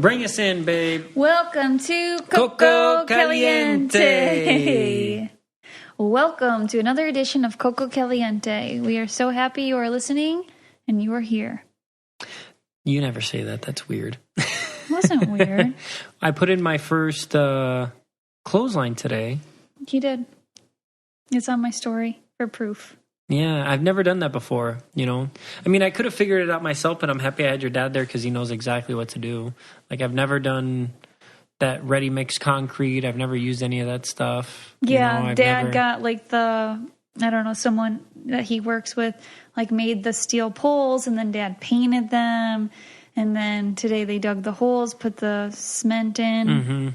Bring us in, babe. Welcome to Coco Caliente. Welcome to another edition of Coco Caliente. We are so happy you are listening and you are here. You never say that. That's weird. It wasn't weird. I put in my first clothesline today. You did. It's on my story for proof. Yeah, I've never done that before, you know. I mean, I could have figured it out myself, but I'm happy I had your dad there because he knows exactly what to do. Like, I've never done that ready mix concrete. I've never used any of that stuff. Yeah, Dad got like someone that he works with, like made the steel poles, and then Dad painted them. And then today they dug the holes, put the cement in. Mm-hmm.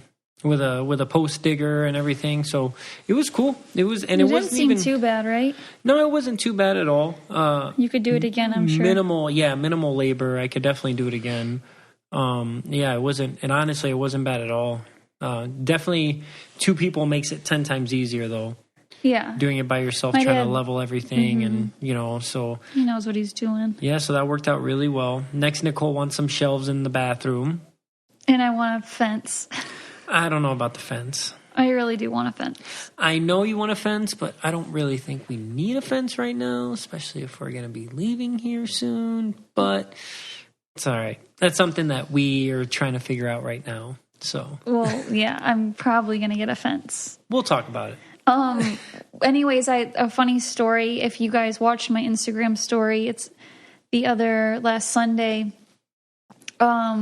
With a post digger and everything, so it was cool. It didn't seem too bad, right? No, it wasn't too bad at all. You could do it again, I'm sure. Minimal labor. I could definitely do it again. It wasn't, and honestly, it wasn't bad at all. Definitely, 2 people makes it 10 times easier, though. Yeah, doing it by yourself, trying to level everything, and so he knows what he's doing. Yeah, so that worked out really well. Next, Nicole wants some shelves in the bathroom, and I want a fence. I don't know about the fence. I really do want a fence. I know you want a fence, but I don't really think we need a fence right now, especially if we're going to be leaving here soon. But it's all right. That's something that we are trying to figure out right now. So, well, yeah, I'm probably going to get a fence. We'll talk about it. Anyways, a funny story. If you guys watched my Instagram story, it's last Sunday.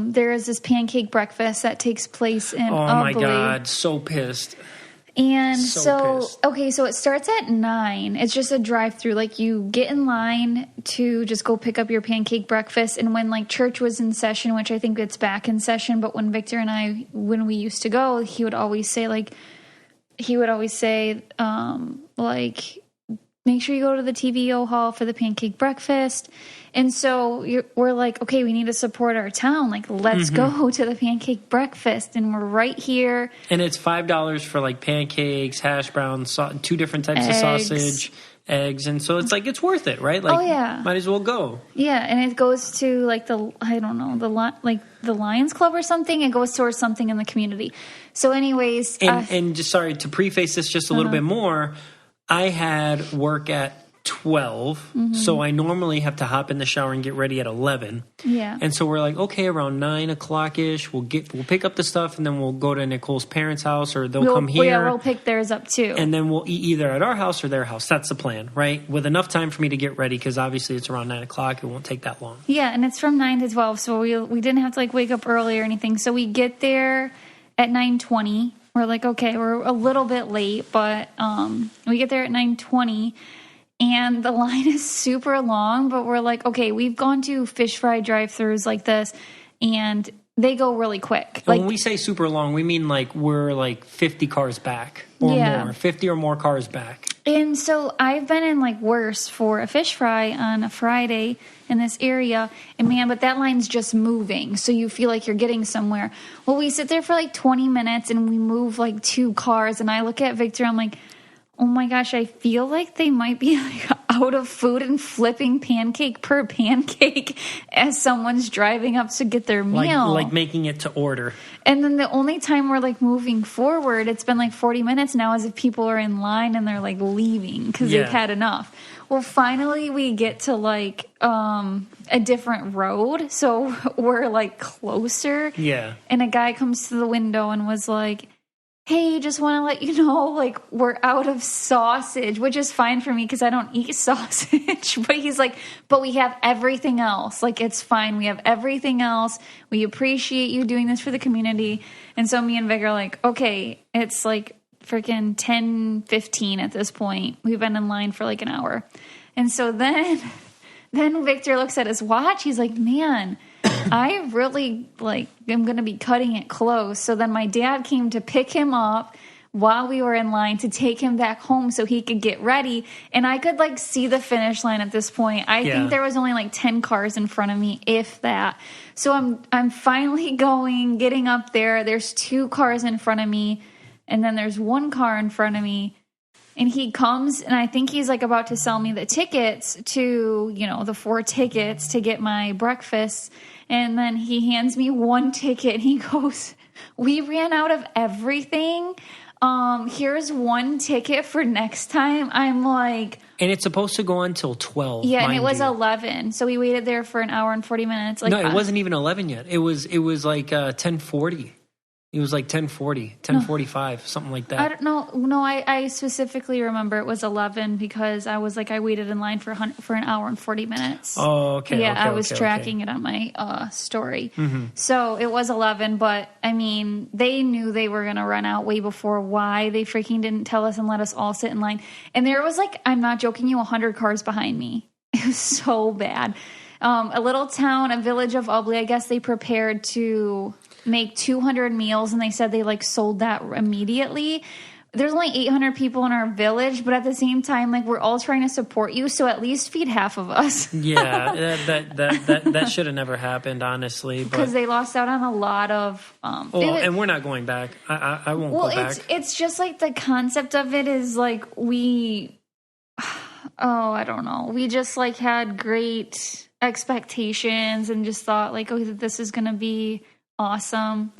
There is this pancake breakfast that takes place in my God, so pissed. And so it starts at 9. It's just a drive-through. Like, you get in line to just go pick up your pancake breakfast. And when, like, church was in session, which I think it's back in session, but when Victor and I, when we used to go, he would always say, make sure you go to the TVO hall for the pancake breakfast. And so we're like, okay, we need to support our town. Like, let's go to the pancake breakfast. And we're right here. And it's $5 for, like, pancakes, hash browns, 2 different types of sausage, eggs. And so it's like, it's worth it, right? Like, might as well go. Yeah, and it goes to, like, the Lions Club or something. It goes towards something in the community. So anyways. And just, sorry, to preface this just a little bit more, I had work at 12, so I normally have to hop in the shower and get ready at 11. Yeah. And so we're like, okay, around 9 o'clock-ish, we'll pick up the stuff, and then we'll go to Nicole's parents' house, or they'll come here. Yeah, we'll pick theirs up, too. And then we'll eat either at our house or their house. That's the plan, right? With enough time for me to get ready, because obviously it's around 9 o'clock. It won't take that long. Yeah, and it's from 9 to 12, so we didn't have to, like, wake up early or anything. So we get there at 9:20. We're like, okay, we're a little bit late, but we get there at 9:20, and the line is super long, but we're like, okay, we've gone to fish fry drive-thrus like this, and they go really quick. Like, when we say super long, we mean like we're like 50 cars back or more, 50 or more cars back. And so I've been in, like, worse for a fish fry on a Friday in this area. And, man, but that line's just moving. So you feel like you're getting somewhere. Well, we sit there for, like, 20 minutes, and we move, like, 2 cars. And I look at Victor, I'm like, oh, my gosh, I feel like they might be, like, out of food and flipping pancake per pancake as someone's driving up to get their meal. Like making it to order. And then the only time we're, like, moving forward, it's been, like, 40 minutes now, as if people are in line and they're, like, leaving because they've had enough. Well, finally we get to, like, a different road, so we're, like, closer. Yeah. And a guy comes to the window and was like, hey, just want to let you know, like, we're out of sausage, which is fine for me because I don't eat sausage. But he's like, but we have everything else. Like, it's fine. We have everything else. We appreciate you doing this for the community. And so me and Vic are like, okay, it's like freaking 10:15 at this point. We've been in line for like an hour. And so then Victor looks at his watch. He's like, man, I really, like, am going to be cutting it close. So then my dad came to pick him up while we were in line to take him back home so he could get ready. And I could, like, see the finish line at this point. I think there was only, like, 10 cars in front of me, if that. So I'm finally getting up there. There's 2 cars in front of me, and then there's 1 car in front of me. And he comes, and I think he's, like, about to sell me the tickets to, the 4 tickets to get my breakfast. And then he hands me one ticket and he goes, we ran out of everything. Here's one ticket for next time. I'm like... And it's supposed to go on till 12. Yeah, and it was 11. So we waited there for an hour and 40 minutes. Like, no, it wasn't even 11 yet. It was like 10:40. It was like 10:40, 10:45, something like that. I don't know. No, I specifically remember it was 11 because I was like, I waited in line for an hour and 40 minutes. Oh, okay. Yeah, I was tracking it on my story. Mm-hmm. So it was 11, but I mean, they knew they were going to run out way before. Why they freaking didn't tell us and let us all sit in line. And there was like, I'm not joking you, 100 cars behind me. It was so bad. A little town, a village of Ubly, I guess they prepared to make 200 meals, and they said they like sold that immediately. There's only 800 people in our village, but at the same time, like, we're all trying to support you, so at least feed half of us. Yeah, that should have never happened, honestly. Because they lost out on a lot of... and we're not going back. I won't go back. It's just like the concept of it is like we... Oh, I don't know. We just like had great expectations and just thought like, oh, this is going to be awesome.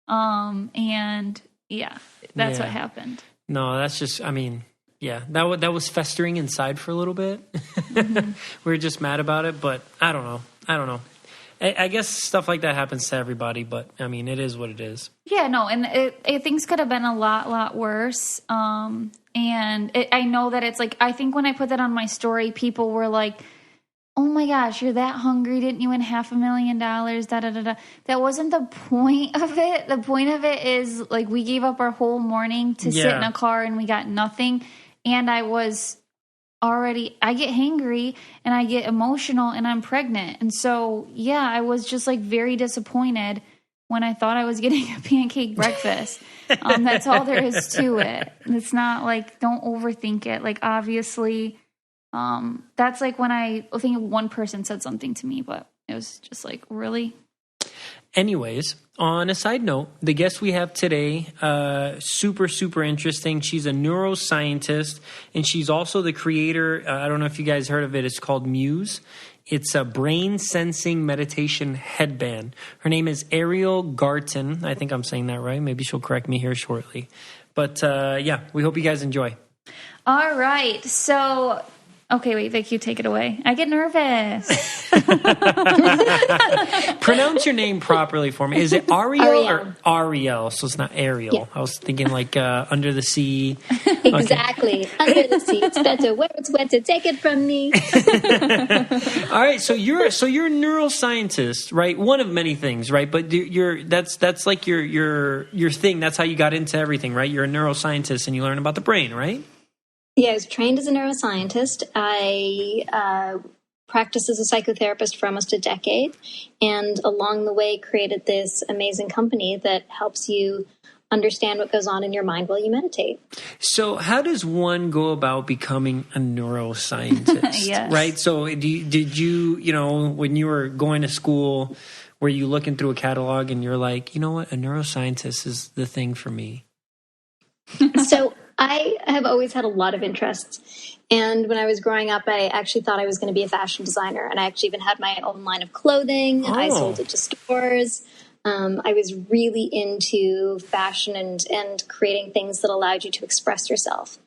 And yeah, that's what happened. No, that's just, I mean, yeah, that was festering inside for a little bit. Mm-hmm. We were just mad about it, but I don't know. I guess stuff like that happens to everybody, but I mean, it is what it is. Yeah, no, and things could have been a lot worse. I know that it's like, I think when I put that on my story, people were like, oh my gosh, you're that hungry. Didn't you win $500,000? Da, da, da, da. That wasn't the point of it. The point of it is like, we gave up our whole morning to sit in a car and we got nothing. And I get hangry and I get emotional and I'm pregnant. And so, yeah, I was just like very disappointed when I thought I was getting a pancake breakfast. That's all there is to it. It's not like, don't overthink it. Like, obviously, that's like when I think one person said something to me, but it was just like, really? Anyways, on a side note, the guest we have today, super, super interesting. She's a neuroscientist, and she's also the creator. I don't know if you guys heard of it. It's called Muse. It's a brain sensing meditation headband. Her name is Ariel Garten. I think I'm saying that right. Maybe she'll correct me here shortly. But yeah, we hope you guys enjoy. All right. So... Okay, wait, Vic, you take it away. I get nervous. Pronounce your name properly for me. Is it Ariel or Ariel? So it's not Ariel. Yeah. I was thinking like under the sea. Exactly. Okay. Under the sea. It's better where it's wet to take it from me. All right, so you're a neuroscientist, right? One of many things, right? But that's like your thing. That's how you got into everything, right? You're a neuroscientist and you learn about the brain, right? Yeah, I was trained as a neuroscientist. I practiced as a psychotherapist for almost a decade, and along the way created this amazing company that helps you understand what goes on in your mind while you meditate. So how does one go about becoming a neuroscientist? Yes. Right? So did you, when you were going to school, were you looking through a catalog and you're like, you know what, a neuroscientist is the thing for me? So I have always had a lot of interests. And when I was growing up, I actually thought I was going to be a fashion designer. And I actually even had my own line of clothing. I sold it to stores. I was really into fashion and creating things that allowed you to express yourself.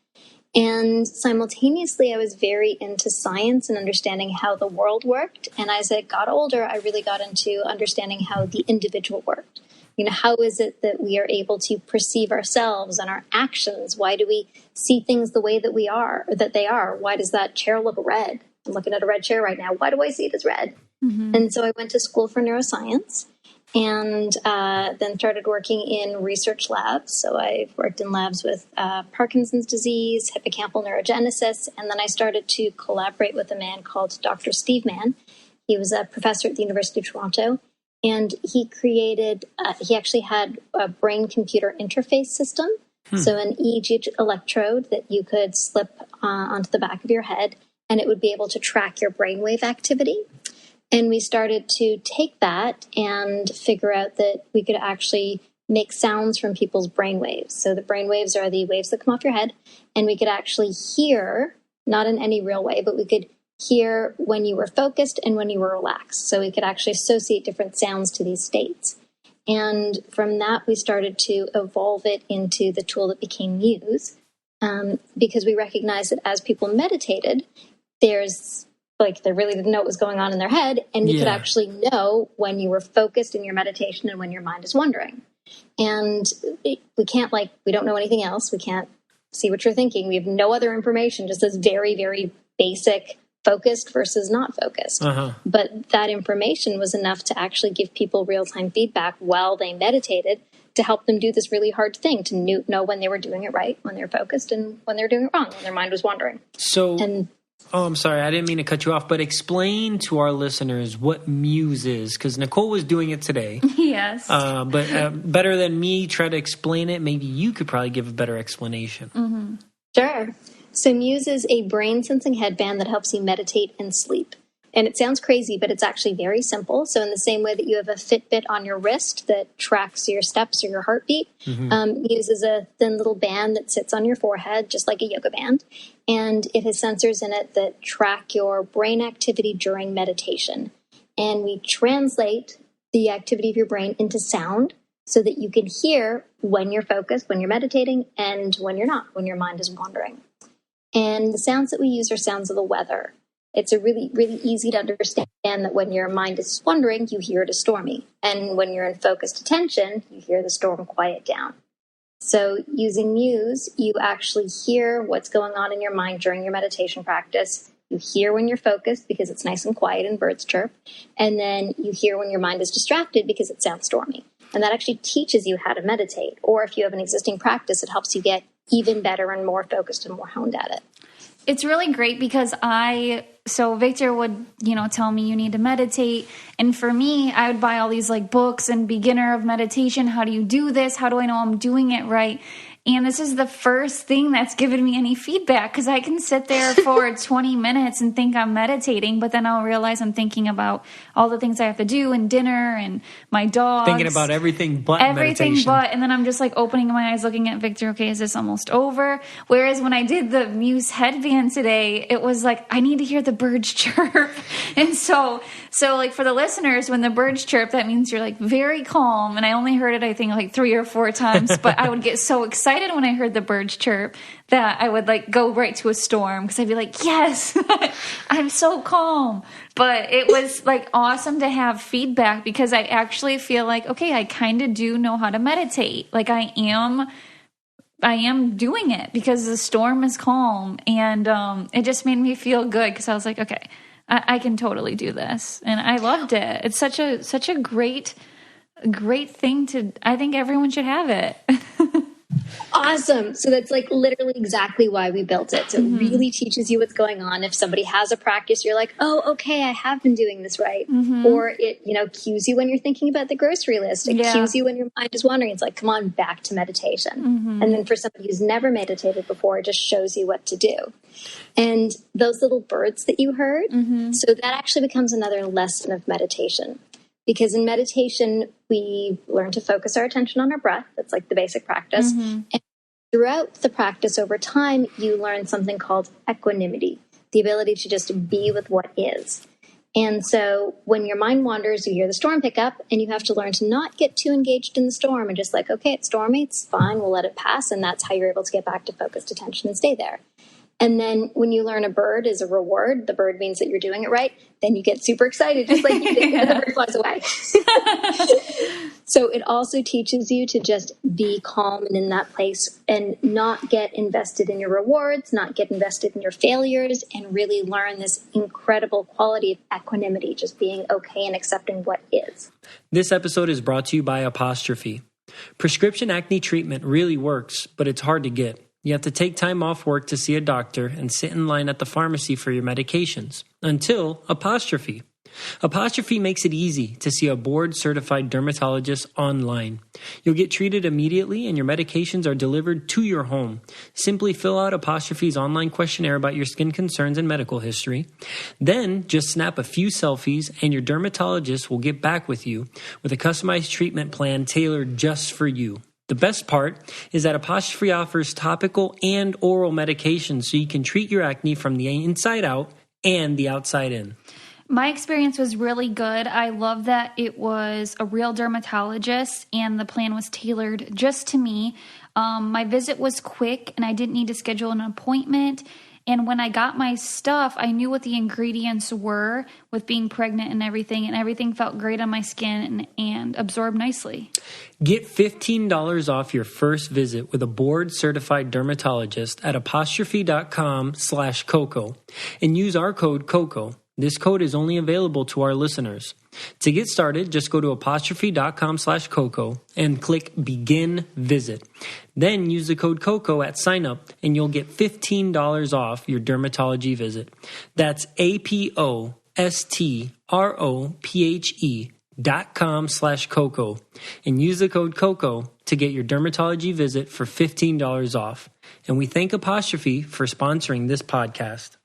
And simultaneously, I was very into science and understanding how the world worked. And as I got older, I really got into understanding how the individual worked. How is it that we are able to perceive ourselves and our actions? Why do we see things the way that we are, or that they are? Why does that chair look red? I'm looking at a red chair right now. Why do I see it as red? Mm-hmm. And so I went to school for neuroscience and then started working in research labs. So I've worked in labs with Parkinson's disease, hippocampal neurogenesis, and then I started to collaborate with a man called Dr. Steve Mann. He was a professor at the University of Toronto. And he created, he actually had a brain-computer interface system. So an EEG electrode that you could slip onto the back of your head, and it would be able to track your brainwave activity. And we started to take that and figure out that we could actually make sounds from people's brainwaves. So the brainwaves are the waves that come off your head, and we could actually hear, not in any real way, but we could hear when you were focused and when you were relaxed. So we could actually associate different sounds to these states. And from that, we started to evolve it into the tool that became Muse, because we recognized that as people meditated, they really didn't know what was going on in their head, and we could actually know when you were focused in your meditation and when your mind is wandering. And we don't know anything else. We can't see what you're thinking. We have no other information, just this very, very basic focused versus not focused. But that information was enough to actually give people real-time feedback while they meditated to help them do this really hard thing, to know when they were doing it right, when they were focused, and when they were doing it wrong, when their mind was wandering. I'm sorry, I didn't mean to cut you off, but explain to our listeners what Muse is, because Nicole was doing it today. Yes. But better than me try to explain it, maybe you could probably give a better explanation. Mm-hmm. Sure. So Muse is a brain-sensing headband that helps you meditate and sleep. And it sounds crazy, but it's actually very simple. So in the same way that you have a Fitbit on your wrist that tracks your steps or your heartbeat, Muse is a thin little band that sits on your forehead, just like a yoga band. And it has sensors in it that track your brain activity during meditation. And we translate the activity of your brain into sound so that you can hear when you're focused, when you're meditating, and when you're not, when your mind is wandering. And the sounds that we use are sounds of the weather. It's a really, really easy to understand that when your mind is wandering, you hear it as stormy. And when you're in focused attention, you hear the storm quiet down. So using Muse, you actually hear what's going on in your mind during your meditation practice. You hear when you're focused because it's nice and quiet and birds chirp. And then you hear when your mind is distracted because it sounds stormy. And that actually teaches you how to meditate. Or if you have an existing practice, it helps you get even better and more focused and more honed at it. It's really great because Victor would, tell me you need to meditate. And for me, I would buy all these books and beginner of meditation. How do you do this? How do I know I'm doing it right? And this is the first thing that's given me any feedback, because I can sit there for 20 minutes and think I'm meditating, but then I'll realize I'm thinking about all the things I have to do and dinner and my dogs. Thinking about everything but meditation. And then I'm just opening my eyes, looking at Victor. Okay, is this almost over? Whereas when I did the Muse headband today, it was I need to hear the birds chirp. And so for the listeners, when the birds chirp, that means you're very calm. And I only heard it, I think 3 or 4 times, but I would get so excited when I heard the birds chirp that I would go right to a storm, because I'd be yes, I'm so calm. But it was awesome to have feedback, because I actually feel okay, I kind of do know how to meditate. I am doing it because the storm is calm, and it just made me feel good, because I was okay, I can totally do this, and I loved it. It's such a great thing I think everyone should have it. Awesome. So that's literally exactly why we built it. So it really teaches you what's going on. If somebody has a practice, you're oh, okay, I have been doing this right. Or it, cues you when you're thinking about the grocery list. It cues you when your mind is wandering. It's come on, back to meditation. And then for somebody who's never meditated before, it just shows you what to do. And those little birds that you heard, so that actually becomes another lesson of meditation. Because in meditation, we learn to focus our attention on our breath. That's the basic practice. And throughout the practice over time, you learn something called equanimity, the ability to just be with what is. And so when your mind wanders, you hear the storm pick up, and you have to learn to not get too engaged in the storm and just okay, it's stormy, it's fine, we'll let it pass. And that's how you're able to get back to focused attention and stay there. And then when you learn a bird is a reward, the bird means that you're doing it right, then you get super excited, just like you did, and the bird flies away. So it also teaches you to just be calm and in that place and not get invested in your rewards, not get invested in your failures, and really learn this incredible quality of equanimity, just being okay and accepting what is. This episode is brought to you by Apostrophe. Prescription acne treatment really works, but it's hard to get. You have to take time off work to see a doctor and sit in line at the pharmacy for your medications. Until Apostrophe. Apostrophe makes it easy to see a board-certified dermatologist online. You'll get treated immediately, and your medications are delivered to your home. Simply fill out Apostrophe's online questionnaire about your skin concerns and medical history. Then just snap a few selfies, and your dermatologist will get back with you with a customized treatment plan tailored just for you. The best part is that Apostrophe offers topical and oral medications so you can treat your acne from the inside out and the outside in? My experience was really good. I love that it was a real dermatologist and the plan was tailored just to me. My visit was quick and I didn't need to schedule an appointment. And when I got my stuff, I knew what the ingredients were with being pregnant and everything felt great on my skin and absorbed nicely. Get $15 off your first visit with a board-certified dermatologist at apostrophe.com/Coco and use our code COCO. This code is only available to our listeners. To get started, just go to apostrophe.com/Coco and click Begin Visit. Then use the code COCO at sign up and you'll get $15 off your dermatology visit. That's apostrophe.com/Coco and use the code COCO to get your dermatology visit for $15 off. And we thank Apostrophe for sponsoring this podcast.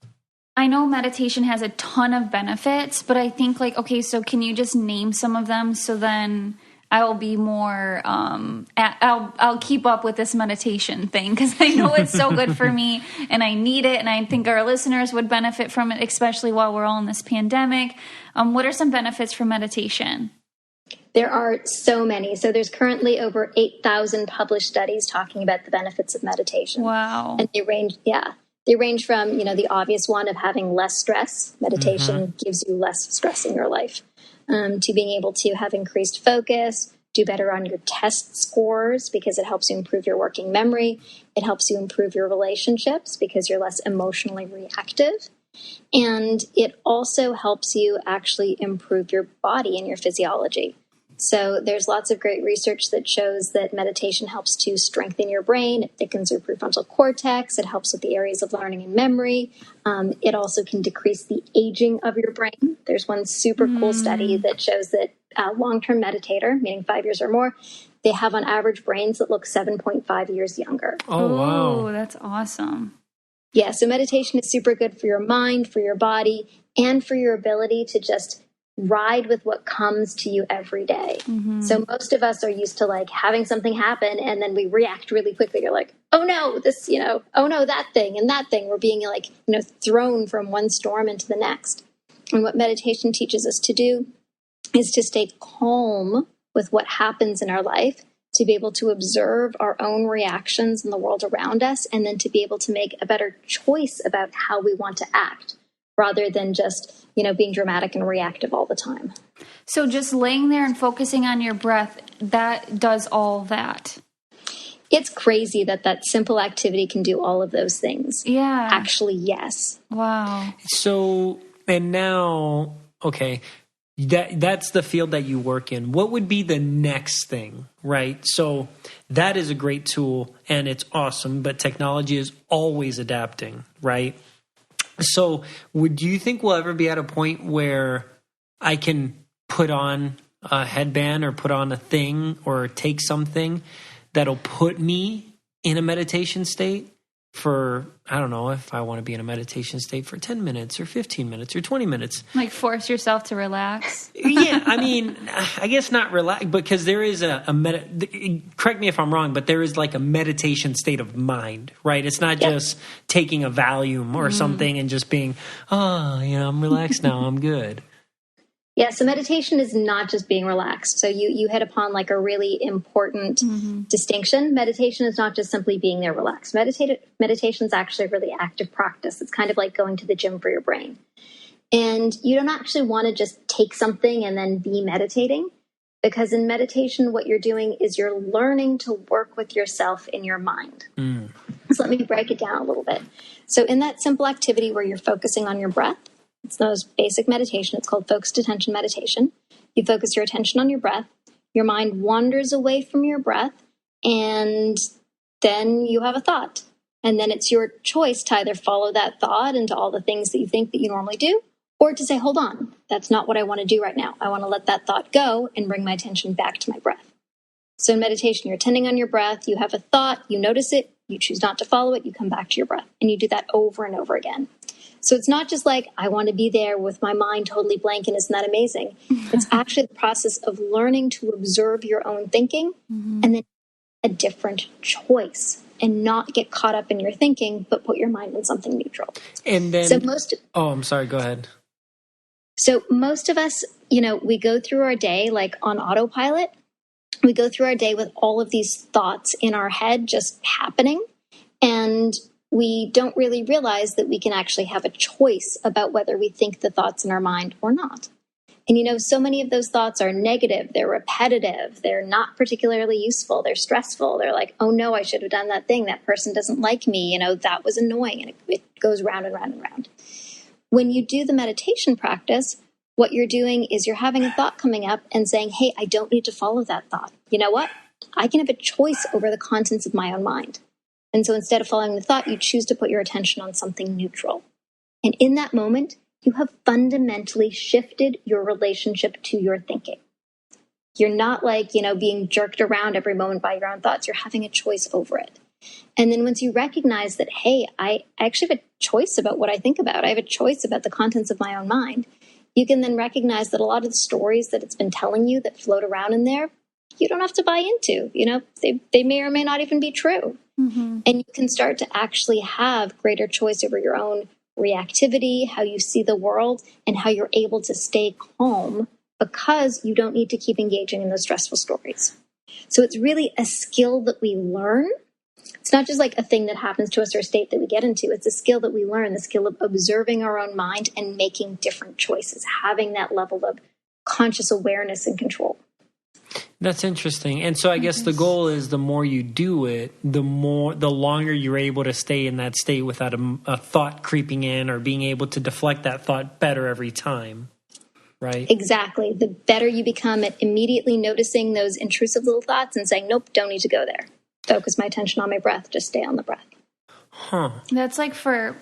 I know meditation has a ton of benefits, but I think okay, so can you just name some of them so then I will be more, I'll keep up with this meditation thing because I know it's so good for me and I need it. And I think our listeners would benefit from it, especially while we're all in this pandemic. What are some benefits for meditation? There are so many. So there's currently over 8,000 published studies talking about the benefits of meditation. Wow. And they range from, the obvious one of having less stress. Meditation gives you less stress in your life. To being able to have increased focus, do better on your test scores because it helps you improve your working memory. It helps you improve your relationships because you're less emotionally reactive. And it also helps you actually improve your body and your physiology. So there's lots of great research that shows that meditation helps to strengthen your brain. It thickens your prefrontal cortex. It helps with the areas of learning and memory. It also can decrease the aging of your brain. There's one super cool study that shows that a long-term meditator, meaning 5 years or more, they have on average brains that look 7.5 years younger. Oh, wow. Oh, that's awesome. Yeah, so meditation is super good for your mind, for your body, and for your ability to just ride with what comes to you every day. So most of us are used to having something happen and then we react really quickly. You're like, oh no, this, oh no, that thing and that thing. We're being thrown from one storm into the next. And what meditation teaches us to do is to stay calm with what happens in our life, to be able to observe our own reactions in the world around us, and then to be able to make a better choice about how we want to act, rather than just, being dramatic and reactive all the time. So just laying there and focusing on your breath, that does all that. It's crazy that simple activity can do all of those things. Yeah. Actually, yes. Wow. So, and now, okay, that's the field that you work in. What would be the next thing, right? So that is a great tool and it's awesome, but technology is always adapting, right? So do you think we'll ever be at a point where I can put on a headband or put on a thing or take something that'll put me in a meditation state for, I don't know, if I want to be in a meditation state for 10 minutes or 15 minutes or 20 minutes. Force yourself to relax? Yeah, I guess not relax, because there is correct me if I'm wrong, but there is a meditation state of mind, right? It's not just taking a Valium or something and just being, I'm relaxed now, I'm good. Yeah, so meditation is not just being relaxed. So you hit upon a really important distinction. Meditation is not just simply being there relaxed. Meditation is actually a really active practice. It's kind of like going to the gym for your brain. And you don't actually want to just take something and then be meditating, because in meditation, what you're doing is you're learning to work with yourself in your mind. So let me break it down a little bit. So in that simple activity where you're focusing on your breath, it's the most basic meditation. It's called focused attention meditation. You focus your attention on your breath. Your mind wanders away from your breath, and then you have a thought. And then it's your choice to either follow that thought into all the things that you think that you normally do, or to say, hold on, that's not what I want to do right now. I want to let that thought go and bring my attention back to my breath. So in meditation, you're attending on your breath. You have a thought, you notice it, you choose not to follow it, you come back to your breath. And you do that over and over again. So it's not just I want to be there with my mind totally blank and isn't that amazing? It's actually the process of learning to observe your own thinking and then a different choice and not get caught up in your thinking, but put your mind on something neutral. And then, I'm sorry, go ahead. So most of us, we go through our day like on autopilot. We go through our day with all of these thoughts in our head just happening. And we don't really realize that we can actually have a choice about whether we think the thoughts in our mind or not. And, so many of those thoughts are negative. They're repetitive. They're not particularly useful. They're stressful. They're like, oh, no, I should have done that thing. That person doesn't like me. That was annoying. And it goes round and round and round. When you do the meditation practice, what you're doing is you're having a thought coming up and saying, hey, I don't need to follow that thought. You know what? I can have a choice over the contents of my own mind. And so instead of following the thought, you choose to put your attention on something neutral. And in that moment, you have fundamentally shifted your relationship to your thinking. You're not like, being jerked around every moment by your own thoughts. You're having a choice over it. And then once you recognize that, hey, I actually have a choice about what I think about. I have a choice about the contents of my own mind. You can then recognize that a lot of the stories that it's been telling you that float around in there, you don't have to buy into. They may or may not even be true. Mm-hmm. And you can start to actually have greater choice over your own reactivity, how you see the world, and how you're able to stay calm because you don't need to keep engaging in those stressful stories. So it's really a skill that we learn. It's not just like a thing that happens to us or a state that we get into. It's a skill that we learn, the skill of observing our own mind and making different choices, having that level of conscious awareness and control. That's interesting. And so I guess the goal is the more you do it, the longer you're able to stay in that state without a thought creeping in or being able to deflect that thought better every time, right? Exactly. The better you become at immediately noticing those intrusive little thoughts and saying, nope, don't need to go there. Focus my attention on my breath. Just stay on the breath. Huh. That's like for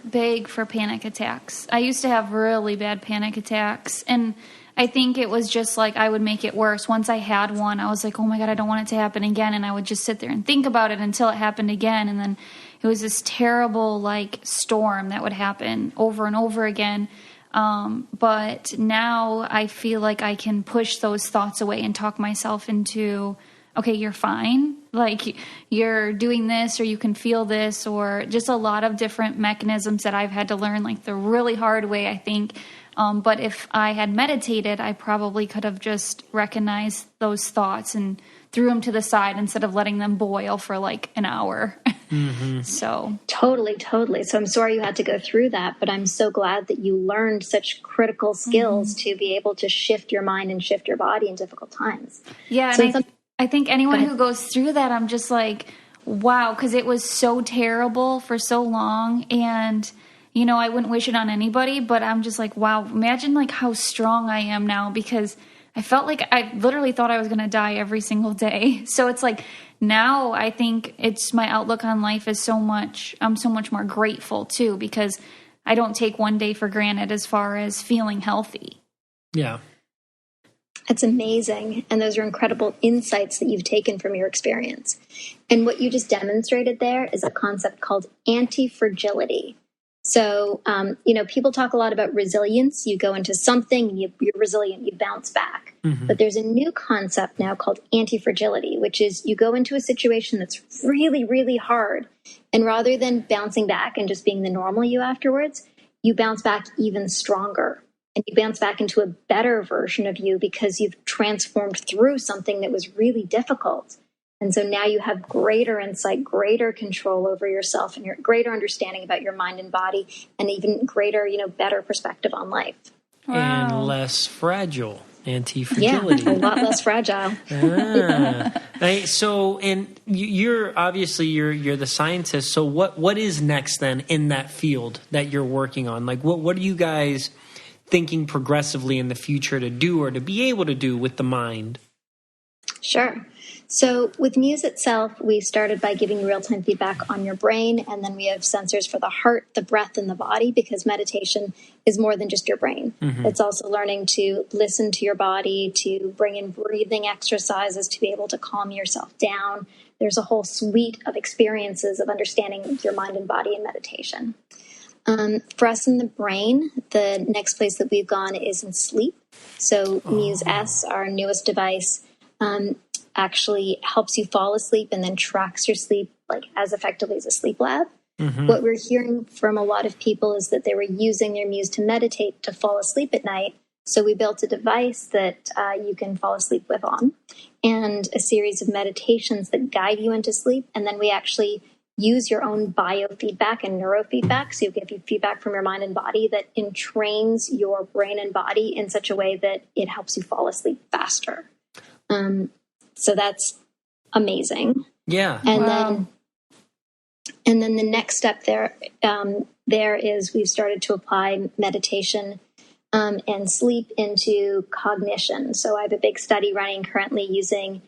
panic attacks. I used to have really bad panic attacks, and I think it was just like I would make it worse. Once I had one, I was like, oh my God, I don't want it to happen again. And I would just sit there and think about it until it happened again. And then it was this terrible like storm that would happen over and over again. But now I feel like I can push those thoughts away and talk myself into, okay, you're fine. Like you're doing this, or you can feel this, or just a lot of different mechanisms that I've had to learn like the really hard way, I think. But if I had meditated, I probably could have just recognized those thoughts and threw them to the side instead of letting them boil for like an hour. Mm-hmm. So totally. So I'm sorry you had to go through that, but I'm so glad that you learned such critical skills to be able to shift your mind and shift your body in difficult times. Yeah. So and I think anyone who goes through that, I'm just like, wow, because it was so terrible for so long. And I wouldn't wish it on anybody, but I'm just like, wow, imagine like how strong I am now, because I felt like I literally thought I was going to die every single day. So it's like now I think it's my outlook on life is I'm so much more grateful too, because I don't take one day for granted as far as feeling healthy. Yeah. It's amazing. And those are incredible insights that you've taken from your experience. And what you just demonstrated there is a concept called anti-fragility. So, people talk a lot about resilience. You go into something and you're resilient, you bounce back. Mm-hmm. But there's a new concept now called anti-fragility, which is you go into a situation that's really, really hard. And rather than bouncing back and just being the normal you afterwards, you bounce back even stronger. And you bounce back into a better version of you because you've transformed through something that was really difficult. And so now you have greater insight, greater control over yourself, and your greater understanding about your mind and body, and even greater, better perspective on life. Wow. And less fragile. Anti-fragility. Yeah, a lot less fragile. So, and you're obviously you're the scientist. So what is next then in that field that you're working on? Like what are you guys thinking progressively in the future to do or to be able to do with the mind? Sure. So with Muse itself, we started by giving real-time feedback on your brain, and then we have sensors for the heart, the breath, and the body, because meditation is more than just your brain. Mm-hmm. It's also learning to listen to your body, to bring in breathing exercises to be able to calm yourself down. There's a whole suite of experiences of understanding your mind and body in meditation. For us in the brain, the next place that we've gone is in sleep. So Muse S, our newest device, actually helps you fall asleep and then tracks your sleep like as effectively as a sleep lab. What we're hearing from a lot of people is that they were using their Muse to meditate to fall asleep at night. So we built a device that you can fall asleep with on, and a series of meditations that guide you into sleep. And then we actually use your own biofeedback and neurofeedback. So you give you feedback from your mind and body that entrains your brain and body in such a way that it helps you fall asleep faster. So that's amazing. Yeah. And then the next step there is we've started to apply meditation and sleep into cognition. So I have a big study running currently using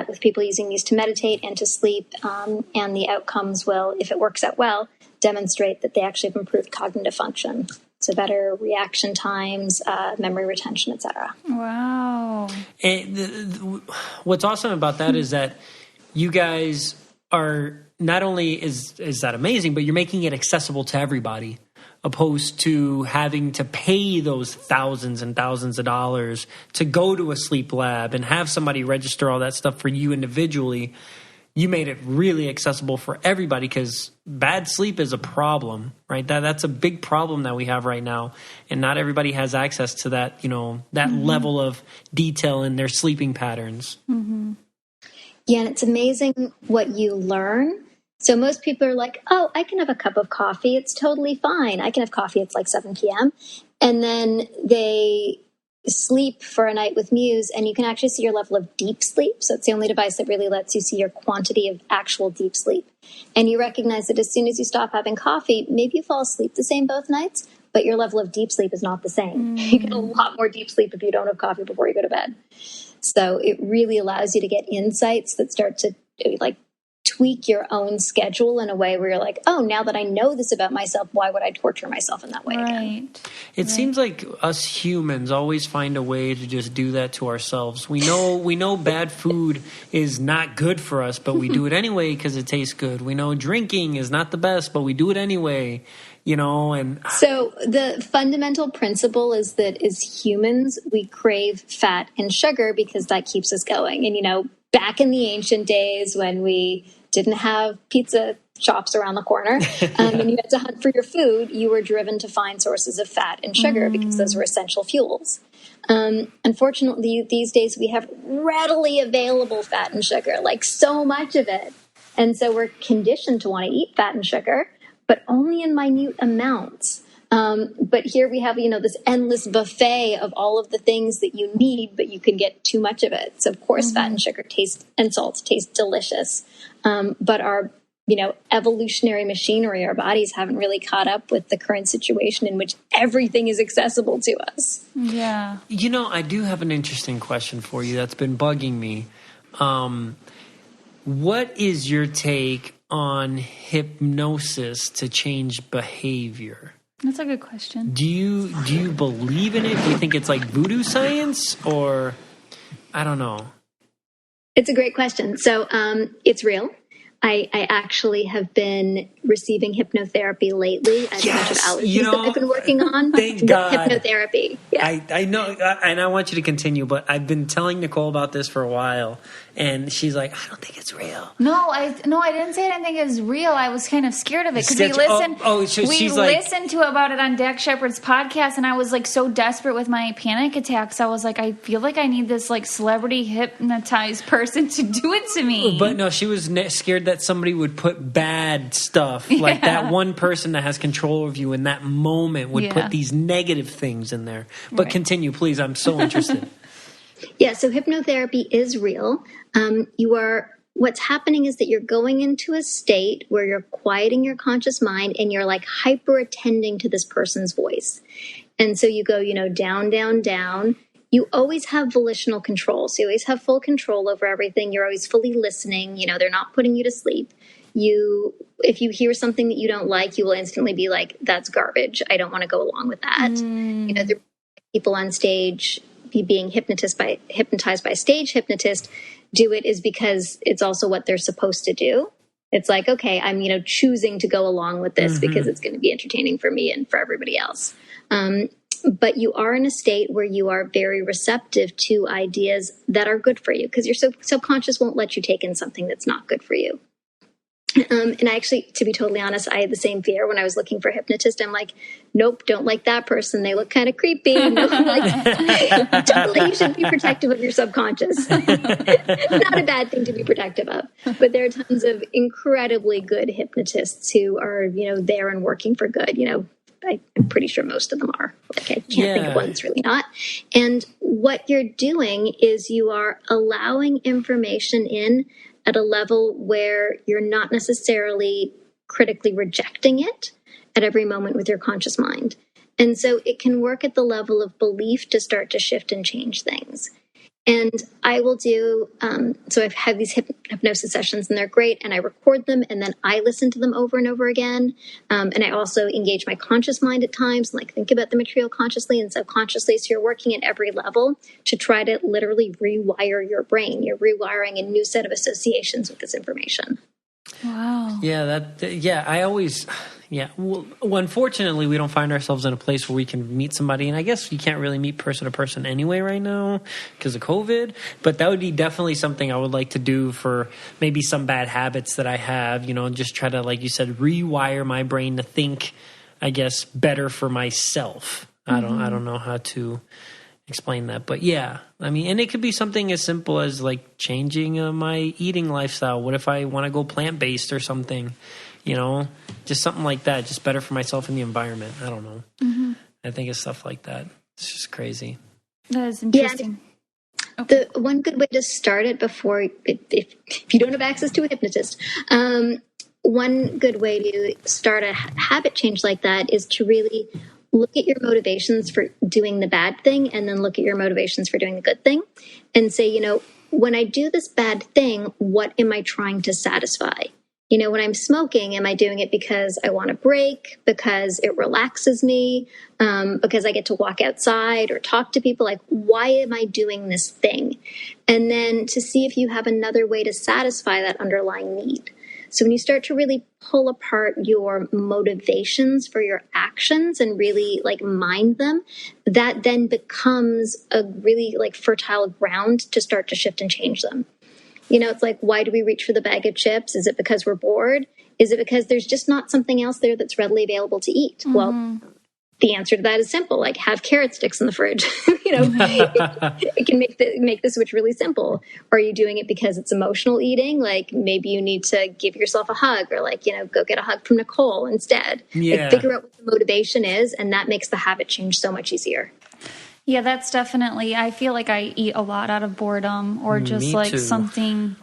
with people using these to meditate and to sleep, and the outcomes will, if it works out well, demonstrate that they actually have improved cognitive function. So better reaction times, memory retention, etc. Wow. And what's awesome about that is that you guys are, not only is that amazing, but you're making it accessible to everybody, opposed to having to pay those thousands and thousands of dollars to go to a sleep lab and have somebody register all that stuff for you individually. You made it really accessible for everybody, because bad sleep is a problem, right? That's a big problem that we have right now. And not everybody has access to that, that level of detail in their sleeping patterns. Yeah, and it's amazing what you learn. So most people are like, oh, I can have a cup of coffee. It's totally fine. I can have coffee. It's like 7 p.m. And then they sleep for a night with Muse, and you can actually see your level of deep sleep. So it's the only device that really lets you see your quantity of actual deep sleep. And you recognize that as soon as you stop having coffee, maybe you fall asleep the same both nights, but your level of deep sleep is not the same. You get a lot more deep sleep if you don't have coffee before you go to bed. So it really allows you to get insights that start to tweak your own schedule in a way where you're like, oh, now that I know this about myself, why would I torture myself in that way again? It seems like us humans always find a way to just do that to ourselves. We know bad food is not good for us, but we do it anyway because it tastes good. We know drinking is not the best, but we do it anyway. And so the fundamental principle is that as humans, we crave fat and sugar because that keeps us going. And, back in the ancient days when we didn't have pizza shops around the corner and you had to hunt for your food, you were driven to find sources of fat and sugar because those were essential fuels. Unfortunately, these days we have readily available fat and sugar, like so much of it. And so we're conditioned to want to eat fat and sugar, but only in minute amounts. But here we have, this endless buffet of all of the things that you need, but you can get too much of it. So, of course, fat and sugar and salt taste delicious. But our, evolutionary machinery, our bodies haven't really caught up with the current situation in which everything is accessible to us. Yeah. I do have an interesting question for you that's been bugging me. What is your take on hypnosis to change behavior? That's a good question. Do you believe in it? Do you think it's like voodoo science, or I don't know? It's a great question. So it's real. I actually have been receiving hypnotherapy lately. I have a bunch of allergies that I've been working on. Thank God. Hypnotherapy. Yeah. I know, and I want you to continue, but I've been telling Nicole about this for a while, and she's like, I don't think it's real. No, I didn't say I didn't think it was real. I was kind of scared of it because we listened. We listened to about it on Dak Shepard's podcast, and I was like so desperate with my panic attacks. I was like, I feel like I need this like celebrity hypnotized person to do it to me. But no, she was scared that somebody would put bad stuff, like that one person that has control of you in that moment would put these negative things in there. But continue, please. I'm so interested. Yeah, so hypnotherapy is real. What's happening is that you're going into a state where you're quieting your conscious mind and you're like hyper attending to this person's voice. And so you go, down, down, down. You always have volitional control. So you always have full control over everything. You're always fully listening. They're not putting you to sleep. If you hear something that you don't like, you will instantly be like, that's garbage. I don't want to go along with that. The people on stage being hypnotized by a stage hypnotist do it is because it's also what they're supposed to do. It's like, okay, I'm, choosing to go along with this because it's going to be entertaining for me and for everybody else. But you are in a state where you are very receptive to ideas that are good for you because your subconscious won't let you take in something that's not good for you. And I actually, to be totally honest, I had the same fear when I was looking for a hypnotist. I'm like, nope, don't like that person. They look kind of creepy. No, like, totally, you should be protective of your subconscious. Not a bad thing to be protective of. But there are tons of incredibly good hypnotists who are, there and working for good. I'm pretty sure most of them are. Like, I can't think of one that's really not. And what you're doing is you are allowing information in at a level where you're not necessarily critically rejecting it at every moment with your conscious mind. And so it can work at the level of belief to start to shift and change things. And I will do, so I've had these hypnosis sessions and they're great, and I record them and then I listen to them over and over again. And I also engage my conscious mind at times, and think about the material consciously and subconsciously. So you're working at every level to try to literally rewire your brain. You're rewiring a new set of associations with this information. Wow. Well, unfortunately, we don't find ourselves in a place where we can meet somebody. And I guess you can't really meet person to person anyway right now because of COVID. But that would be definitely something I would like to do for maybe some bad habits that I have, and just try to, like you said, rewire my brain to think, I guess, better for myself. I don't know how to explain that. But yeah, and it could be something as simple as like changing my eating lifestyle. What if I want to go plant-based or something? Just something like that, just better for myself and the environment. I don't know. Mm-hmm. I think it's stuff like that. It's just crazy. That is interesting. Yeah. Okay. The one good way to start it before, if you don't have access to a hypnotist, one good way to start a habit change like that is to really look at your motivations for doing the bad thing and then look at your motivations for doing the good thing and say, when I do this bad thing, what am I trying to satisfy? When I'm smoking, am I doing it because I want a break, because it relaxes me, because I get to walk outside or talk to people? Like, why am I doing this thing? And then to see if you have another way to satisfy that underlying need. So when you start to really pull apart your motivations for your actions and really mind them, that then becomes a really fertile ground to start to shift and change them. It's like, why do we reach for the bag of chips? Is it because we're bored? Is it because there's just not something else there that's readily available to eat? Mm-hmm. Well, the answer to that is simple. Have carrot sticks in the fridge. It can make the switch really simple. Are you doing it because it's emotional eating? Maybe you need to give yourself a hug, or go get a hug from Nicole instead. Yeah. Figure out what the motivation is, and that makes the habit change so much easier. Yeah, that's definitely, I feel like I eat a lot out of boredom or just something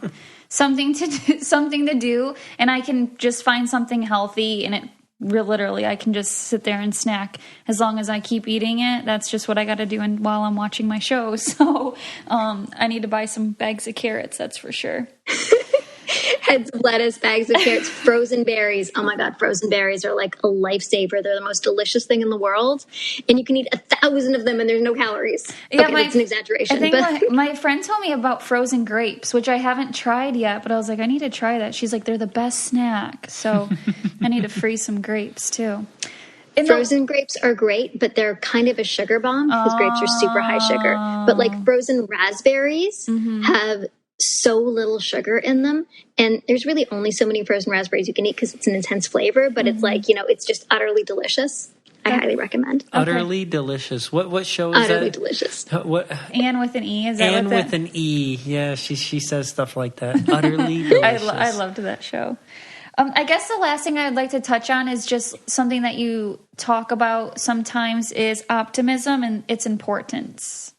to do, and I can just find something healthy, and it literally, I can just sit there and snack as long as I keep eating it. That's just what I got to do while I'm watching my show. So I need to buy some bags of carrots, that's for sure. Heads of lettuce, bags of carrots, frozen berries. Oh my God, frozen berries are like a lifesaver. They're the most delicious thing in the world. And you can eat 1,000 of them and there's no calories. Yeah, okay, that's an exaggeration. I think my friend told me about frozen grapes, which I haven't tried yet, but I was like, I need to try that. She's like, they're the best snack. So I need to freeze some grapes too. Frozen grapes are great, but they're kind of a sugar bomb because grapes are super high sugar. But frozen raspberries have so little sugar in them, and there's really only so many frozen raspberries you can eat because it's an intense flavor, but it's it's just utterly delicious. I highly recommend. Utterly delicious. What show is utterly that? Delicious. What? Anne with an E. Is that Anne with an E? Yeah, she says stuff like that. Utterly delicious. I loved that show. I guess the last thing I'd like to touch on is just something that you talk about sometimes is optimism and its importance.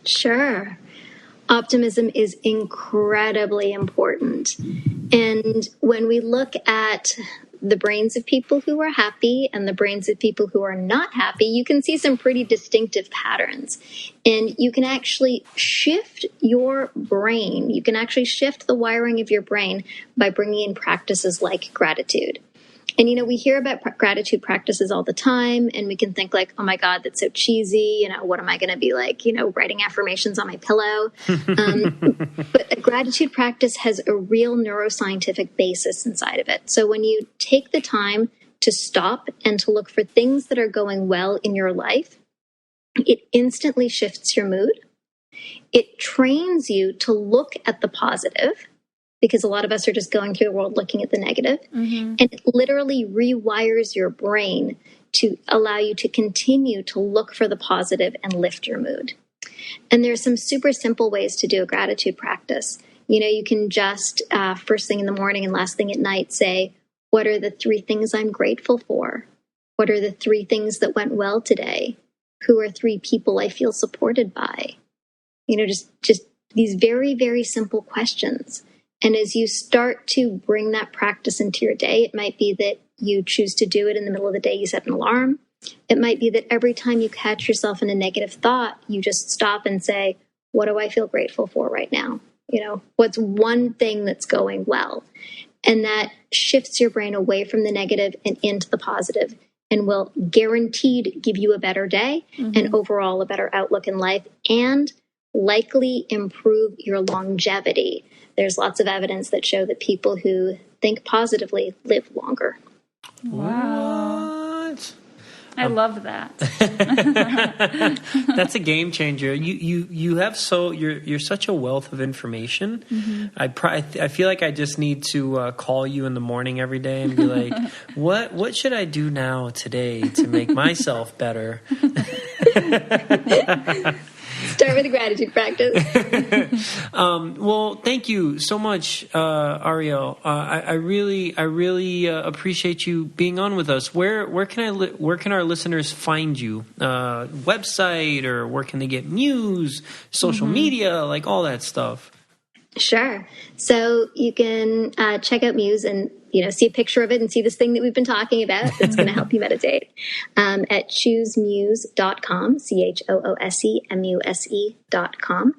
Sure. Optimism is incredibly important. And when we look at the brains of people who are happy and the brains of people who are not happy, you can see some pretty distinctive patterns. And you can actually shift your brain. You can actually shift the wiring of your brain by bringing in practices like gratitude. And, we hear about gratitude practices all the time, and we can think oh my God, that's so cheesy. What am I going to be writing affirmations on my pillow? But a gratitude practice has a real neuroscientific basis inside of it. So when you take the time to stop and to look for things that are going well in your life, it instantly shifts your mood. It trains you to look at the positive. because a lot of us are just going through the world looking at the negative. And it literally rewires your brain to allow you to continue to look for the positive and lift your mood. And there's some super simple ways to do a gratitude practice. You can just first thing in the morning and last thing at night say, what are the 3 things I'm grateful for? What are the 3 things that went well today? Who are 3 people I feel supported by? Just these very, very simple questions. And as you start to bring that practice into your day, it might be that you choose to do it in the middle of the day, you set an alarm. It might be that every time you catch yourself in a negative thought, you just stop and say, what do I feel grateful for right now? What's one thing that's going well? And that shifts your brain away from the negative and into the positive, and will guaranteed give you a better day and overall a better outlook in life, and likely improve your longevity. There's lots of evidence that show that people who think positively live longer. What? I love that. That's a game changer. You have you're such a wealth of information. I feel like I just need to call you in the morning every day and be like, what should I do now today to make myself better? Start with a gratitude practice. Well, thank you so much, Ariel. I really appreciate you being on with us. Where can our listeners find you? Website, or where can they get Muse, social media, like all that stuff? Sure. So you can check out Muse and see a picture of it and see this thing that we've been talking about that's going to help you meditate at choosemuse.com, CHOOSEMUSE.com.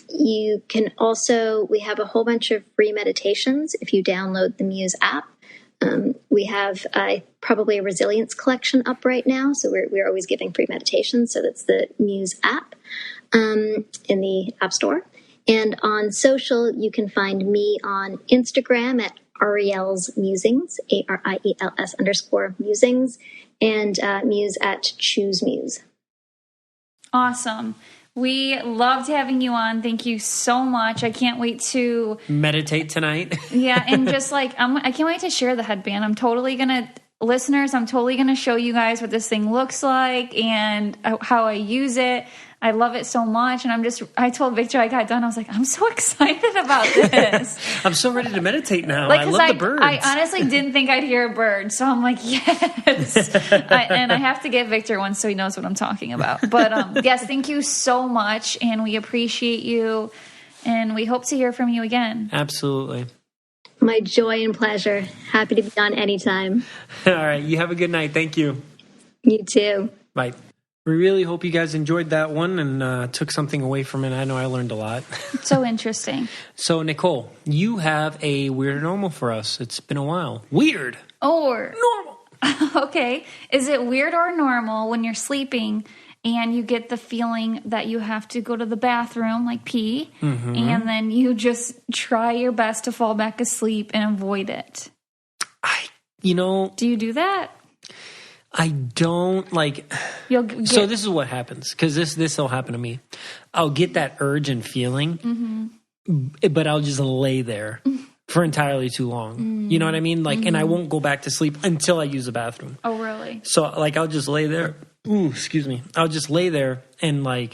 You can also, we have a whole bunch of free meditations if you download the Muse app. We have probably a resilience collection up right now, so we're always giving free meditations. So that's the Muse app in the App Store. And on social, you can find me on Instagram at Ariel's Musings, ARIELS_musings, and Muse at Choose Muse. Awesome. We loved having you on. Thank you so much. I can't wait to meditate tonight. Yeah, and just I can't wait to share the headband. I'm totally going to show you guys what this thing looks like and how I use it. I love it so much. And I told Victor, I got done, I was like, I'm so excited about this. I'm so ready to meditate now. I love the birds. I honestly didn't think I'd hear a bird. So I'm like, yes. And I have to get Victor one so he knows what I'm talking about. But yes, thank you so much. And we appreciate you. And we hope to hear from you again. Absolutely. My joy and pleasure. Happy to be on anytime. All right. You have a good night. Thank you. You too. Bye. We really hope you guys enjoyed that one and took something away from it. I know I learned a lot. So interesting. So, Nicole, you have a weird or normal for us. It's been a while. Weird or normal. Okay. Is it weird or normal when you're sleeping and you get the feeling that you have to go to the bathroom, like pee, and then you just try your best to fall back asleep and avoid it? Do you do that? I don't so this is what happens, because this will happen to me. I'll get that urge and feeling, but I'll just lay there for entirely too long. You know what I mean? And I won't go back to sleep until I use the bathroom. Oh, really? So I'll just lay there. Ooh, excuse me. I'll just lay there and I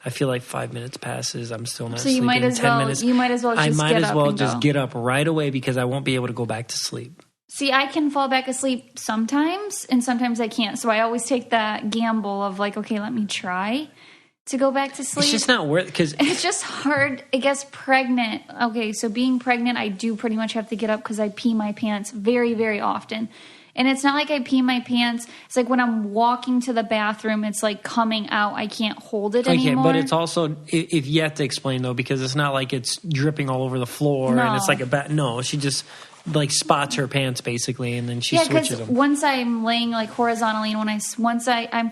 feel like 5 minutes passes. I'm still not sleeping. 10 minutes. You might as well just get up right away, because I won't be able to go back to sleep. See, I can fall back asleep sometimes, and sometimes I can't. So I always take that gamble of okay, let me try to go back to sleep. It's just not worth it, because it's just hard. I guess pregnant. Okay, so being pregnant, I do pretty much have to get up because I pee my pants very, very often. And it's not like I pee my pants. It's like when I'm walking to the bathroom, it's like coming out. I can't hold it anymore. Okay, but it's also, if you have to explain though, because it's not like it's dripping all over the floor and it's like no, she just spots her pants basically, and then she switches them. Once I'm laying horizontally, and I'm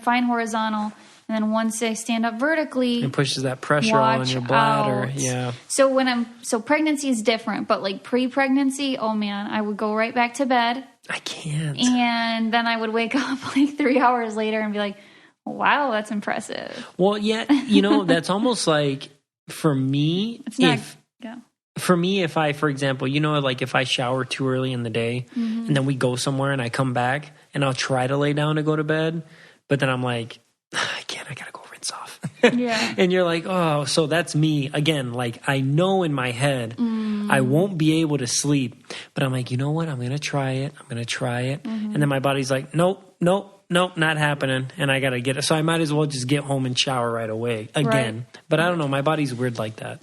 fine horizontal, and then once I stand up vertically, it pushes that pressure on your bladder. Yeah. So pregnancy is different, but pre-pregnancy, oh man, I would go right back to bed. I can't. And then I would wake up 3 hours later and be like, wow, that's impressive. Well, yeah, that's almost like, for me, it's not. Yeah. for me, if I, for example, like if I shower too early in the day and then we go somewhere and I come back and I'll try to lay down to go to bed, but then I'm like, I can't, I got to go rinse off. Yeah. And you're like, oh, so that's me. Again, like I know in my head I won't be able to sleep, but I'm like, you know what? I'm going to try it. And then my body's like, nope, not happening. And I got to get it. So I might as well just get home and shower right away again. Right. But I don't know. My body's weird like that.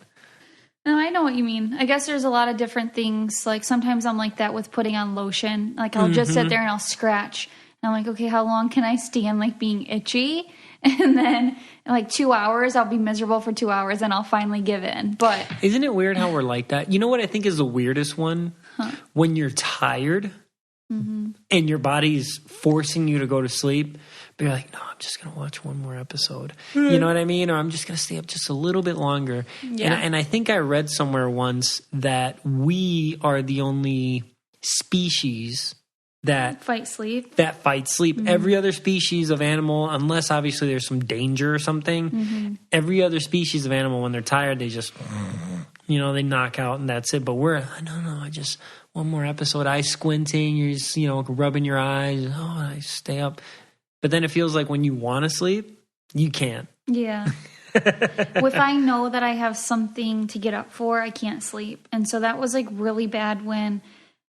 No, I know what you mean. I guess there's a lot of different things. Like sometimes I'm like that with putting on lotion. Like I'll just sit there and I'll scratch. And I'm like, okay, how long can I stand like being itchy? And then in like 2 hours, I'll be miserable for 2 hours and I'll finally give in. But isn't it weird how we're like that? You know what I think is the weirdest one? When you're tired and your body's forcing you to go to sleep, but you're like, no, I'm just going to watch one more episode. You know what I mean? Or I'm just going to stay up just a little bit longer. Yeah. And I think I read somewhere once that we are the only species that fight sleep. Every other species of animal, unless obviously there's some danger or something, every other species of animal, when they're tired, they just, they knock out and that's it. But we're, no, I just, one more episode, eye squinting, you're just, rubbing your eyes. Oh, I stay up. But then it feels like when you want to sleep, you can't. Yeah. If I know that I have something to get up for, I can't sleep. And so that was like really bad when,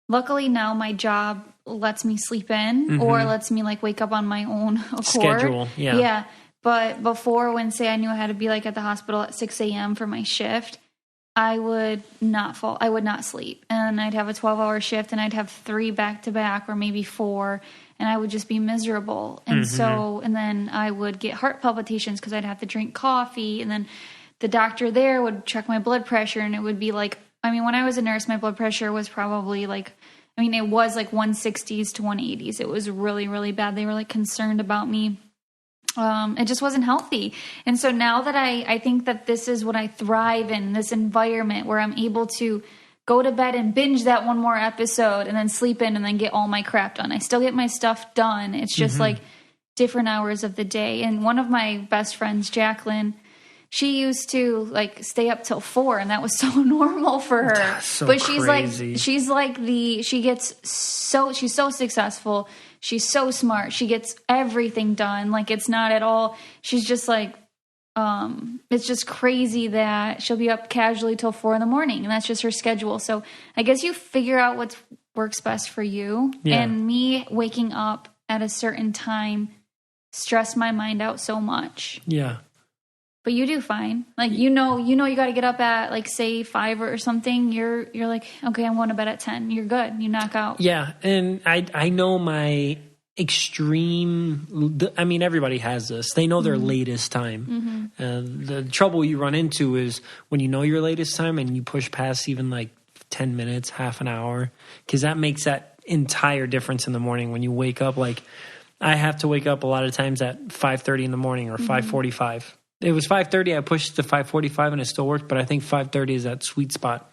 luckily now my job lets me sleep in or lets me like wake up on my own accord. Schedule, yeah. Yeah. But before, when say I knew I had to be like at the hospital at 6 a.m. for my shift, I would not sleep. And I'd have a 12-hour shift and I'd have 3 back-to-back or maybe 4, and I would just be miserable. And and then I would get heart palpitations because I'd have to drink coffee. And then the doctor there would check my blood pressure, and it would be like, when I was a nurse, my blood pressure was probably like, it was like 160s to 180s. It was really, really bad. They were like concerned about me. It just wasn't healthy. And so now that I think that this is what I thrive in, this environment where I'm able to go to bed and binge that one more episode and then sleep in and then get all my crap done. I still get my stuff done. It's just like different hours of the day. And one of my best friends, Jacqueline, she used to like stay up till 4, and that was so normal for her. That's so but crazy. she's so successful. She's so smart. She gets everything done. Like it's not at all. She's just like, it's just crazy that she'll be up casually till 4 a.m, and that's just her schedule. So I guess you figure out what works best for you. Yeah. And me waking up at a certain time stressed my mind out so much. Yeah. But you do fine. Like, you got to get up at like say 5 or something. You're like, okay, I'm going to bed at 10. You're good. You knock out. Yeah. And I know my extreme, everybody has this. They know their latest time. The trouble you run into is when you know your latest time and you push past even like 10 minutes, half an hour, because that makes that entire difference in the morning when you wake up. Like I have to wake up a lot of times at 5:30 in the morning or 5:45. It was 5:30. I pushed it to 5:45 and it still worked, but I think 5:30 is that sweet spot.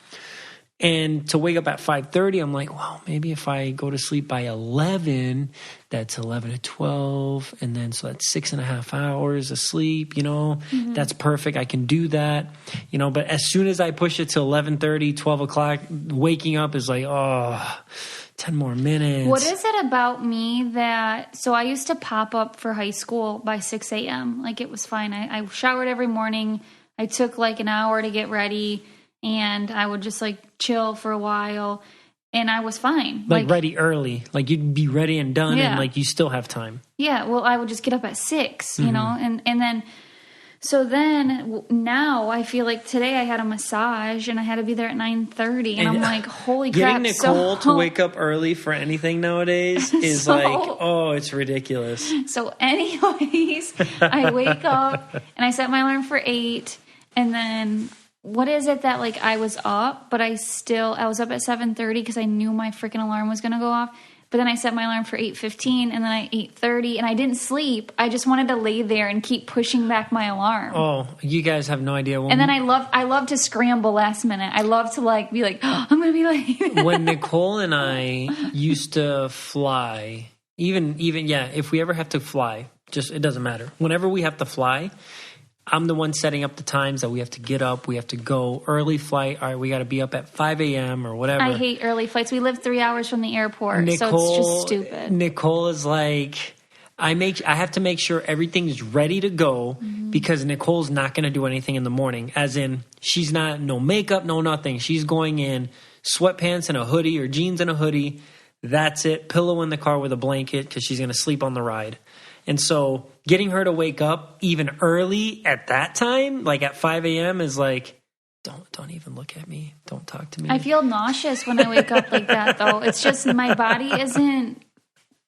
And to wake up at 5:30, I'm like, well, maybe if I go to sleep by 11, that's 11 to 12. And then so that's 6.5 hours of sleep, that's perfect. I can do that, but as soon as I push it to 11:30, 12 o'clock, waking up is like, 10 more minutes. What is it about me so I used to pop up for high school by 6 a.m. Like it was fine. I showered every morning. I took like an hour to get ready and I would just like chill for a while and I was fine. Like ready early. Like you'd be ready and done and like you still have time. Yeah. Well, I would just get up at 6, and then so then now I feel like today I had a massage and I had to be there at 9:30 and I'm like, holy crap. Getting Nicole to wake up early for anything nowadays is it's ridiculous. So anyways, I wake up and I set my alarm for 8 and then what is it that like I was up, but I was up at 7:30 because I knew my freaking alarm was going to go off. But then I set my alarm for 8:15 and then 8:30 and I didn't sleep. I just wanted to lay there and keep pushing back my alarm. Oh, you guys have no idea. And then I love to scramble last minute. I love to like be like, I'm going to be late. When Nicole and I used to fly, even if we ever have to fly, just it doesn't matter. Whenever we have to fly, I'm the one setting up the times that we have to get up. We have to go early flight. All right, we got to be up at 5 a.m. or whatever. I hate early flights. We live 3 hours from the airport, so it's just stupid. Nicole is like, I have to make sure everything's ready to go because Nicole's not going to do anything in the morning. As in, she's not, no makeup, no nothing. She's going in sweatpants and a hoodie or jeans and a hoodie. That's it. Pillow in the car with a blanket because she's going to sleep on the ride. And so getting her to wake up even early at that time, like at 5 a.m. is like, don't even look at me. Don't talk to me. I feel nauseous when I wake up like that, though. It's just my body isn't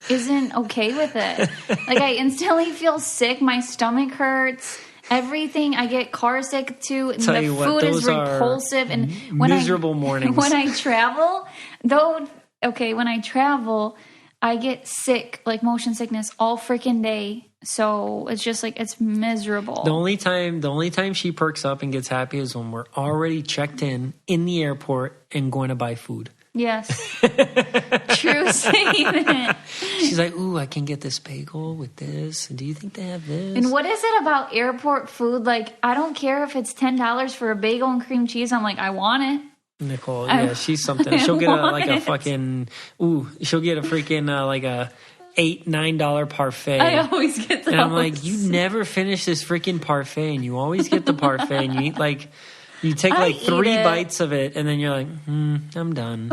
okay with it. Like, I instantly feel sick. My stomach hurts. Everything. I get car sick, too. Tell the food is repulsive. And when miserable mornings. When I travel, when I travel, I get sick, like motion sickness, all freaking day. So it's just like, it's miserable. The only time she perks up and gets happy is when we're already checked in the airport and going to buy food. Yes. True statement. She's like, ooh, I can get this bagel with this. Do you think they have this? And what is it about airport food? Like, I don't care if it's $10 for a bagel and cream cheese. I'm like, I want it. Nicole, yeah, she's something. She'll get she'll get a freaking like a $8-9 parfait. I always get those. And I'm like, you never finish this freaking parfait, and you always get the parfait, and you eat like, you take like 3 bites of it, and then you're like, I'm done.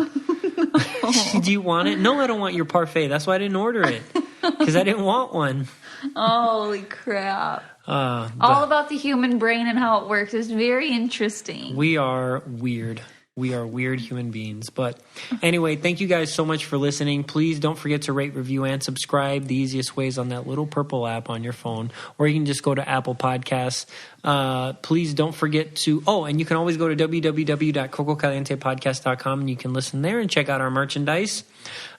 Do you want it? No, I don't want your parfait. That's why I didn't order it, because I didn't want one. Holy crap. All about the human brain and how it works is very interesting. We are weird. We are weird human beings. But anyway, thank you guys so much for listening. Please don't forget to rate, review, and subscribe. The easiest way is on that little purple app on your phone, or you can just go to Apple Podcasts. Please don't forget to, and you can always go to www.cococalientepodcast.com and you can listen there and check out our merchandise.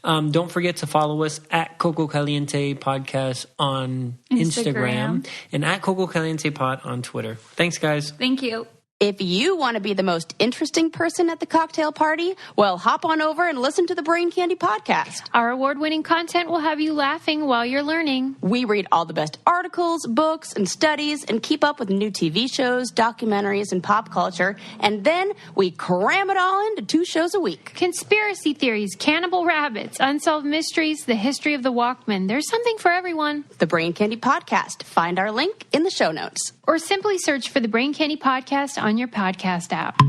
Don't forget to follow us at Coco Caliente Podcast on Instagram and at Coco Caliente Pod on Twitter. Thanks, guys. Thank you. If you want to be the most interesting person at the cocktail party, well, hop on over and listen to the Brain Candy Podcast. Our award-winning content will have you laughing while you're learning. We read all the best articles, books, and studies, and keep up with new TV shows, documentaries, and pop culture. And then we cram it all into 2 shows a week. Conspiracy theories, cannibal rabbits, unsolved mysteries, the history of the Walkman. There's something for everyone. The Brain Candy Podcast. Find our link in the show notes. Or simply search for the Brain Candy Podcast on your podcast app.